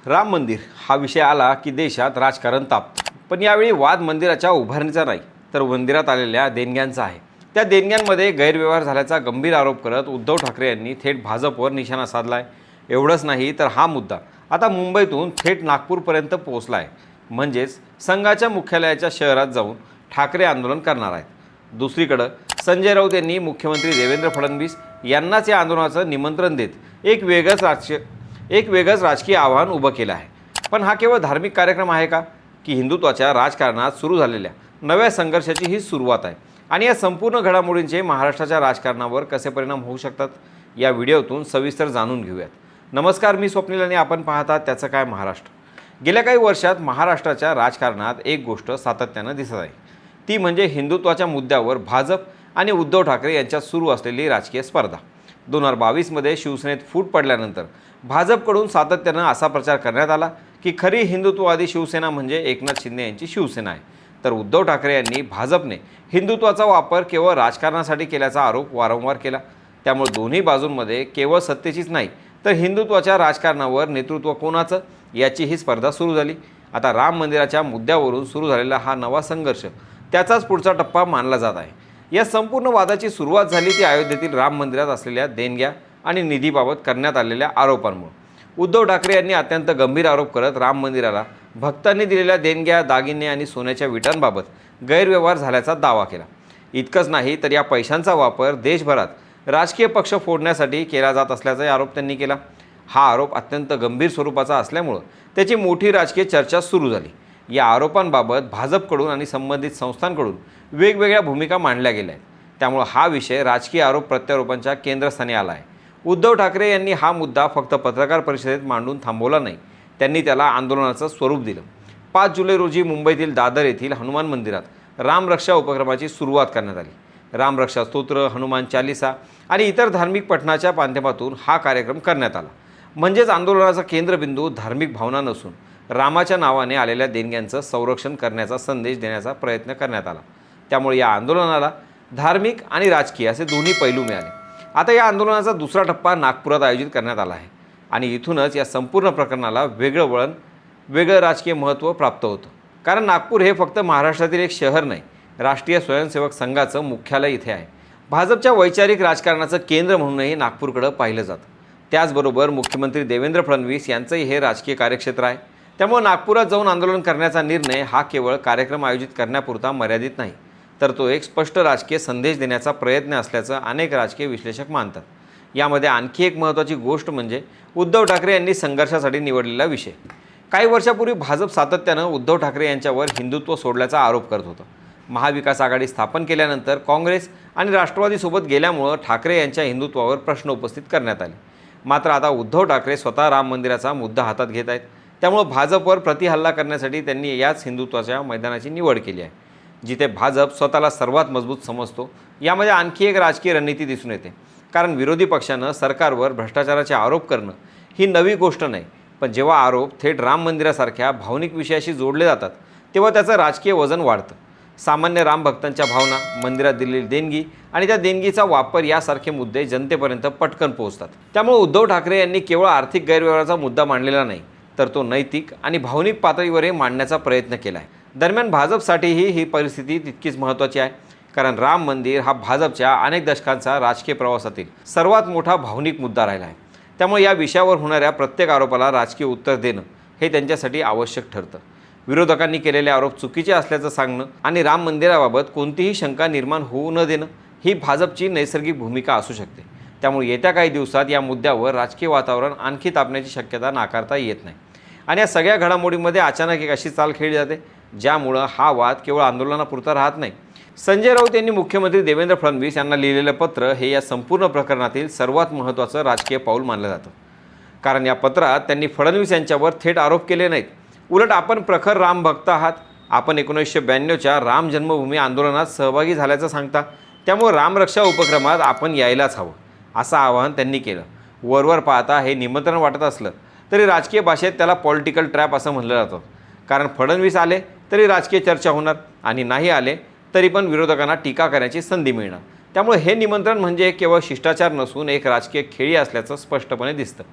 राम मंदिर हा विषय आला की देशात राजकारण तापतं. पण यावेळी वाद मंदिराच्या उभारणीचा नाही, तर मंदिरात आलेल्या देणग्यांचा आहे. त्या देणग्यांमध्ये गैरव्यवहार झाल्याचा गंभीर आरोप करत उद्धव ठाकरे यांनी थेट भाजपवर निशाणा साधला आहे. एवढंच नाही, तर हा मुद्दा आता मुंबईतून थेट नागपूरपर्यंत पोहोचला आहे. म्हणजेच संघाच्या मुख्यालयाच्या शहरात जाऊन ठाकरे आंदोलन करणार आहेत. दुसरीकडं संजय राऊत यांनी मुख्यमंत्री देवेंद्र फडणवीस यांनाच या आंदोलनाचं निमंत्रण देत एक वेगळंच राजकीय आव्हान उभं केलं आहे. पण हा केवळ धार्मिक कार्यक्रम आहे का, की हिंदुत्वाच्या राजकारणात सुरू झालेल्या नव्या संघर्षाची ही सुरुवात आहे? आणि या संपूर्ण घडामोडींचे महाराष्ट्राच्या राजकारणावर कसे परिणाम होऊ शकतात, या व्हिडिओतून सविस्तर जाणून घेऊयात. नमस्कार, मी स्वप्नील आणि आपण पाहतात त्याचं काय महाराष्ट्र. गेल्या काही वर्षात महाराष्ट्राच्या राजकारणात एक गोष्ट सातत्यानं दिसत आहे, ती म्हणजे हिंदुत्वाच्या मुद्द्यावर भाजप आणि उद्धव ठाकरे यांच्यात सुरू असलेली राजकीय स्पर्धा. 2022मध्ये शिवसेनेत फूट पडल्यानंतर भाजपकडून सातत्यानं असा प्रचार करण्यात आला की खरी हिंदुत्ववादी शिवसेना म्हणजे एकनाथ शिंदे यांची शिवसेना आहे. तर उद्धव ठाकरे यांनी भाजपने हिंदुत्वाचा वापर केवळ राजकारणासाठी केल्याचा आरोप वारंवार केला. त्यामुळे दोन्ही बाजूंमध्ये केवळ सत्तेचीच नाही, तर हिंदुत्वाच्या राजकारणावर नेतृत्व कोणाचं याची ही स्पर्धा सुरू झाली. आता राम मंदिराच्या मुद्द्यावरून सुरू झालेला हा नवा संघर्ष त्याचाच पुढचा टप्पा मानला जात आहे. या संपूर्ण वादाची सुरुवात झाली ती अयोध्येतील राम मंदिरात असलेल्या देणग्या आणि निधीबाबत करण्यात आलेल्या आरोपांमुळे. उद्धव ठाकरे यांनी अत्यंत गंभीर आरोप करत राम मंदिराला भक्तांनी दिलेल्या देणग्या, दागिने आणि सोन्याच्या विटांबाबत गैरव्यवहार झाल्याचा दावा केला. इतकंच नाही, तर या पैशांचा वापर देशभरात राजकीय पक्ष फोडण्यासाठी केला जात असल्याचा आरोप त्यांनी केला. हा आरोप अत्यंत गंभीर स्वरूपाचा असल्यामुळं त्याची मोठी राजकीय चर्चा सुरू झाली. या आरोपांबाबत भाजपकडून आणि संबंधित संस्थांकडून वेगवेगळ्या भूमिका मांडल्या गेल्या आहेत. त्यामुळे हा विषय राजकीय आरोप प्रत्यारोपांच्या केंद्रस्थानी आला आहे. उद्धव ठाकरे यांनी हा मुद्दा फक्त पत्रकार परिषदेत मांडून थांबवला नाही, त्यांनी त्याला आंदोलनाचं स्वरूप दिलं. 5 जुलै रोजी मुंबईतील दादर येथील हनुमान मंदिरात रामरक्षा उपक्रमाची सुरुवात करण्यात आली. रामरक्षा स्तोत्र, हनुमान चालिसा आणि इतर धार्मिक पठणाच्या माध्यमातून हा कार्यक्रम करण्यात आला. म्हणजेच आंदोलनाचा केंद्रबिंदू धार्मिक भावना नसून रामाच्या नावाने आलेल्या देणग्यांचं संरक्षण करण्याचा संदेश देण्याचा प्रयत्न करण्यात आला. त्यामुळे या आंदोलनाला धार्मिक आणि राजकीय असे दोन्ही पैलू मिळाले. आता या आंदोलनाचा दुसरा टप्पा नागपुरात आयोजित करण्यात आला आहे आणि इथूनच या संपूर्ण प्रकरणाला वेगळं राजकीय महत्त्व प्राप्त होतं. कारण नागपूर हे फक्त महाराष्ट्रातील एक शहर नाही, राष्ट्रीय स्वयंसेवक संघाचं मुख्यालय इथे आहे. भाजपच्या वैचारिक राजकारणाचं केंद्र म्हणूनही नागपूरकडं पाहिलं जातं. त्याचबरोबर मुख्यमंत्री देवेंद्र फडणवीस यांचंही हे राजकीय कार्यक्षेत्र आहे. त्यामुळे नागपुरात जाऊन आंदोलन करण्याचा निर्णय हा केवळ कार्यक्रम आयोजित करण्यापुरता मर्यादित नाही, तर तो एक स्पष्ट राजकीय संदेश देण्याचा प्रयत्न असल्याचं अनेक राजकीय विश्लेषक मानतात. यामध्ये आणखी एक महत्त्वाची गोष्ट म्हणजे उद्धव ठाकरे यांनी संघर्षासाठी निवडलेला विषय. काही वर्षापूर्वी भाजप सातत्यानं उद्धव ठाकरे यांच्यावर हिंदुत्व सोडल्याचा आरोप करत होतं. महाविकास आघाडी स्थापन केल्यानंतर काँग्रेस आणि राष्ट्रवादीसोबत गेल्यामुळं ठाकरे यांच्या हिंदुत्वावर प्रश्न उपस्थित करण्यात आले. मात्र आता उद्धव ठाकरे स्वतः राम मंदिराचा मुद्दा हातात घेत आहेत. त्यामुळं भाजपवर प्रतिहल्ला करण्यासाठी त्यांनी याच हिंदुत्वाच्या मैदानाची निवड केली आहे, जिथे भाजप स्वतःला सर्वात मजबूत समजतो. यामध्ये आणखी एक राजकीय रणनीती दिसून येते. कारण विरोधी पक्षानं सरकारवर भ्रष्टाचाराचे आरोप करणं ही नवी गोष्ट नाही, पण जेव्हा आरोप थेट राम मंदिरासारख्या भावनिक विषयाशी जोडले जातात तेव्हा त्याचं राजकीय वजन वाढतं. सामान्य राम भक्तांच्या भावना, मंदिरात दिलेली देणगी आणि त्या देणगीचा वापर यासारखे मुद्दे जनतेपर्यंत पटकन पोहोचतात. त्यामुळे उद्धव ठाकरे यांनी केवळ आर्थिक गैरव्यवहाराचा मुद्दा मांडलेला नाही, तर तो नैतिक आणि भावनिक पातळीवरही मांडण्याचा प्रयत्न केला आहे. दरम्यान भाजपसाठीही ही परिस्थिती तितकीच महत्त्वाची आहे. कारण राम मंदिर हा भाजपच्या अनेक दशकांचा राजकीय प्रवासातील सर्वात मोठा भावनिक मुद्दा राहिला आहे. त्यामुळे या विषयावर होणाऱ्या प्रत्येक आरोपाला राजकीय उत्तर देणं हे त्यांच्यासाठी आवश्यक ठरतं. विरोधकांनी केलेले आरोप चुकीचे असल्याचं सांगणं आणि राम मंदिराबाबत कोणतीही शंका निर्माण होऊ न देणं ही भाजपची नैसर्गिक भूमिका असू शकते. त्यामुळे येत्या काही दिवसात या मुद्द्यावर राजकीय वातावरण आणखी तापण्याची शक्यता नाकारता येत नाही. आणि या सगळ्या घडामोडींमध्ये अचानक एक अशी चाल खेळली जाते ज्यामुळं हा वाद केवळ आंदोलनापुरता राहत नाही. संजय राऊत यांनी मुख्यमंत्री देवेंद्र फडणवीस यांना लिहिलेलं पत्र हे या संपूर्ण प्रकरणातील सर्वात महत्त्वाचं राजकीय पाऊल मानलं जातं. कारण या पत्रात त्यांनी फडणवीस यांच्यावर थेट आरोप केले नाहीत. उलट आपण प्रखर राम भक्त आहात, आपण 1992च्या राम जन्मभूमी आंदोलनात सहभागी झाल्याचं सांगता, त्यामुळे रामरक्षा उपक्रमात आपण यायलाच हवं असं आवाहन त्यांनी केलं. वरवर पाहता हे निमंत्रण वाटत असलं तरी राजकीय भाषेत त्याला पॉलिटिकल ट्रॅप असं म्हणलं जातं. कारण फडणवीस आले तरी राजकीय चर्चा होणार आणि नाही आले तरी पण विरोधकांना टीका करण्याची संधी मिळणार. त्यामुळे हे निमंत्रण म्हणजे केवळ शिष्टाचार नसून एक राजकीय खेळी असल्याचं स्पष्टपणे दिसतं.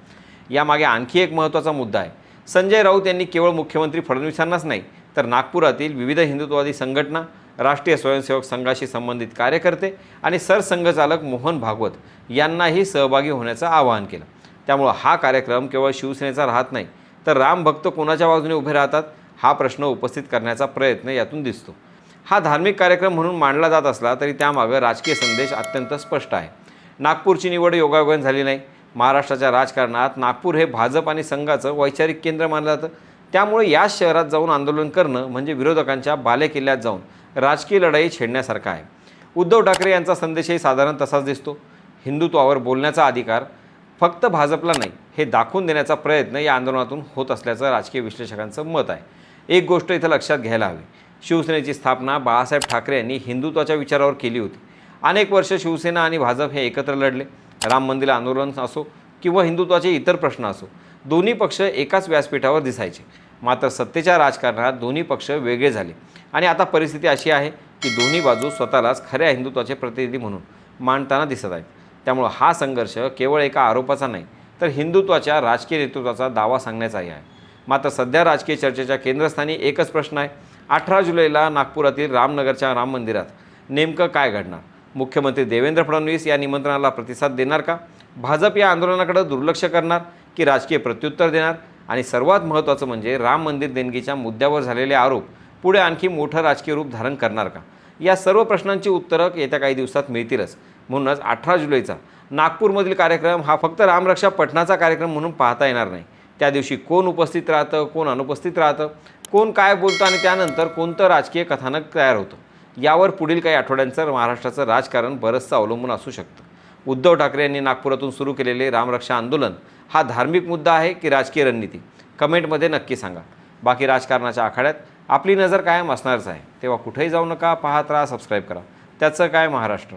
यामागे आणखी एक महत्त्वाचा मुद्दा आहे. संजय राऊत यांनी केवळ मुख्यमंत्री फडणवीसांनाच नाही तर नागपुरातील विविध हिंदुत्ववादी संघटना, राष्ट्रीय स्वयंसेवक संघाशी संबंधित कार्यकर्ते आणि सरसंघचालक मोहन भागवत यांनाही सहभागी होण्याचं आवाहन केलं. त्यामुळे हा कार्यक्रम केवळ शिवसेनेचा राहत नाही तर राम भक्त कोणाच्या बाजूने उभे राहतात हा प्रश्न उपस्थित करण्याचा प्रयत्न यातून दिसतो. हा धार्मिक कार्यक्रम म्हणून मांडला जात असला तरी त्यामागे राजकीय संदेश अत्यंत स्पष्ट आहे. नागपूरची निवड योगायोगाने झाली नाही. महाराष्ट्राच्या राजकारणात नागपूर हे भाजप आणि संघाचं वैचारिक केंद्र मानलं जातं. त्यामुळे याच शहरात जाऊन आंदोलन करणं म्हणजे विरोधकांच्या बालेकिल्ल्यात जाऊन राजकीय लढाई छेडण्यासारखा आहे. उद्धव ठाकरे यांचा संदेशही साधारण तसाच दिसतो. हिंदुत्वावर बोलण्याचा अधिकार फक्त भाजपला नाही हे दाखवून देण्याचा प्रयत्न या आंदोलनातून होत असल्याचं राजकीय विश्लेषकांचं मत आहे. एक गोष्ट इथं लक्षात घ्यायला हवी, शिवसेनेची स्थापना बाळासाहेब ठाकरे यांनी हिंदुत्वाच्या विचारावर केली होती. अनेक वर्ष शिवसेना आणि भाजप हे एकत्र लढले. राम मंदिर आंदोलन असो किंवा हिंदुत्वाचे इतर प्रश्न असो, दोन्ही पक्ष एकाच व्यासपीठावर दिसायचे. मात्र सत्तेच्या राजकारणात दोन्ही पक्ष वेगळे झाले आणि आता परिस्थिती अशी आहे की दोन्ही बाजू स्वतःलाच खऱ्या हिंदुत्वाचे प्रतिनिधी म्हणून मांडताना दिसत आहेत. त्यामुळे हा संघर्ष केवळ एका आरोपाचा नाही तर हिंदुत्वाच्या राजकीय नेतृत्वाचा दावा सांगण्याचाही आहे. मात्र सध्या राजकीय चर्चेच्या केंद्रस्थानी एकच प्रश्न आहे, 18 जुलैला नागपुरातील रामनगरच्या राम मंदिरात नेमकं काय घडणार? मुख्यमंत्री देवेंद्र फडणवीस या निमंत्रणाला प्रतिसाद देणार का? भाजप या आंदोलनाकडे दुर्लक्ष करणार की राजकीय प्रत्युत्तर देणार? आणि सर्वात महत्त्वाचं म्हणजे राम मंदिर देणगीच्या मुद्द्यावर झालेले आरोप पुढे आणखी मोठं राजकीय रूप धारण करणार का? या सर्व प्रश्नांची उत्तरं येत्या काही दिवसात मिळतीलच. म्हणूनच 18 जुलैचा नागपूरमधील कार्यक्रम हा फक्त रामरक्षा पठणाचा कार्यक्रम म्हणून पाहता येणार नाही. त्या दिवशी कोण उपस्थित राहतं, कोण अनुपस्थित राहतं, कोण काय बोलतं आणि त्यानंतर कोणतं राजकीय कथानक तयार होतं यावर पुढील काही आठवड्यांचं महाराष्ट्राचं राजकारण बरंचसं अवलंबून असू शकतं. उद्धव ठाकरे यांनी नागपुरातून सुरू केलेले रामरक्षा आंदोलन हा धार्मिक मुद्दा आहे की राजकीय रणनीती? कमेंटमध्ये नक्की सांगा. बाकी राजकारणाच्या आखाड्यात आपली नजर कायम असणारच आहे. तेव्हा कुठेही जाऊ नका, पाहत राहा, सबस्क्राईब करा. त्याचं काय महाराष्ट्र.